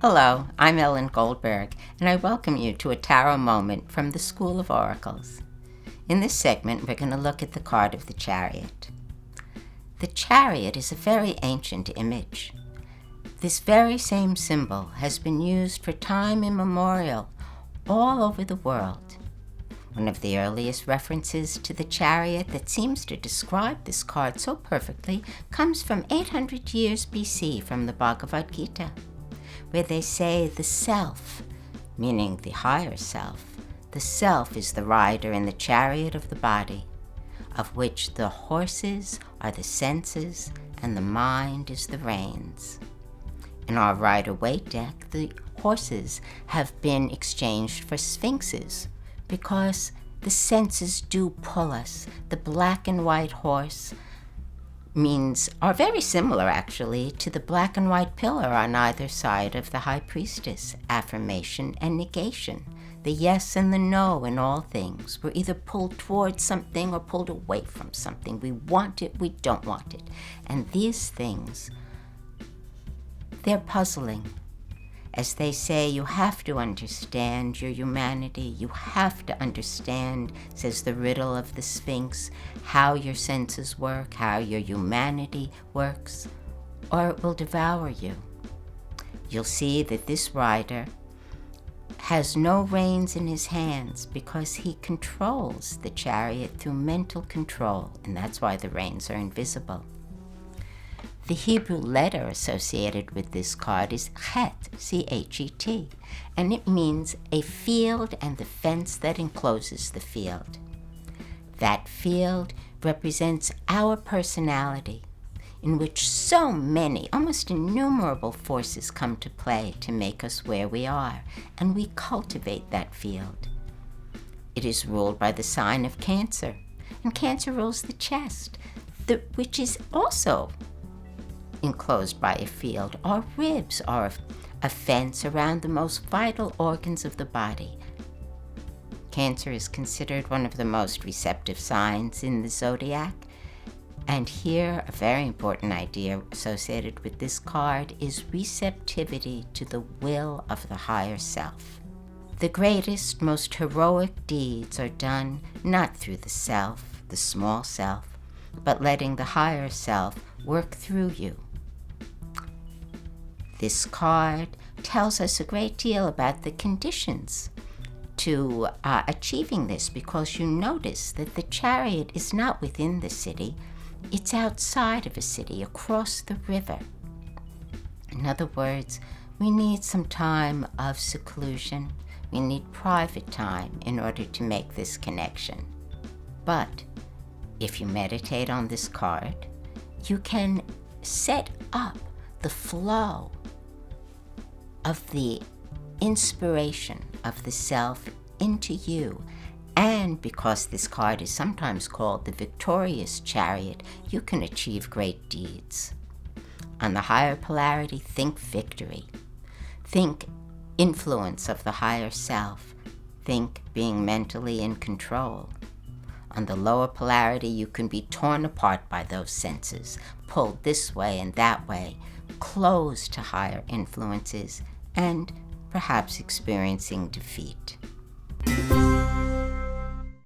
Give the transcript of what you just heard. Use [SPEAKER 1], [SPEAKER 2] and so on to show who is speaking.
[SPEAKER 1] Hello, I'm Ellen Goldberg, and I welcome you to a tarot moment from the School of Oracles. In this segment, we're going to look at the card of the Chariot. The Chariot is a very ancient image. This very same symbol has been used for time immemorial all over the world. One of the earliest references to the Chariot that seems to describe this card so perfectly comes from 800 years BC from the Bhagavad Gita, where they say the self, meaning the higher self, the self is the rider in the chariot of the body, of which the horses are the senses and the mind is the reins. In our Rider-Waite deck, the horses have been exchanged for sphinxes because the senses do pull us. The black and white horse are very similar actually to the black and white pillar on either side of the high priestess, affirmation and negation. The yes and the no in all things. We're either pulled towards something or pulled away from something. We want it, we don't want it. And these things, they're puzzling. As they say, you have to understand your humanity. You have to understand, says the riddle of the sphinx, how your senses work, how your humanity works, or it will devour you. You'll see that this rider has no reins in his hands because he controls the chariot through mental control, and that's why the reins are invisible. The Hebrew letter associated with this card is chet, C-H-E-T, and it means a field and the fence that encloses the field. That field represents our personality, in which so many, almost innumerable forces come to play to make us where we are, and we cultivate that field. It is ruled by the sign of Cancer, and Cancer rules the chest, which is also enclosed by a field. Our ribs are a fence around the most vital organs of the body. Cancer is considered one of the most receptive signs in the zodiac. And here, a very important idea associated with this card is receptivity to the will of the higher self. The greatest, most heroic deeds are done not through the self, the small self, but letting the higher self work through you. This card tells us a great deal about the conditions to achieving this, because you notice that the chariot is not within the city, it's outside of a city, across the river. In other words, we need some time of seclusion. We need private time in order to make this connection. But if you meditate on this card, you can set up the flow of the inspiration of the self into you. And because this card is sometimes called the victorious chariot, you can achieve great deeds. On the higher polarity, think victory. Think influence of the higher self. Think being mentally in control. On the lower polarity, you can be torn apart by those senses, pulled this way and that way, closed to higher influences, and perhaps experiencing defeat.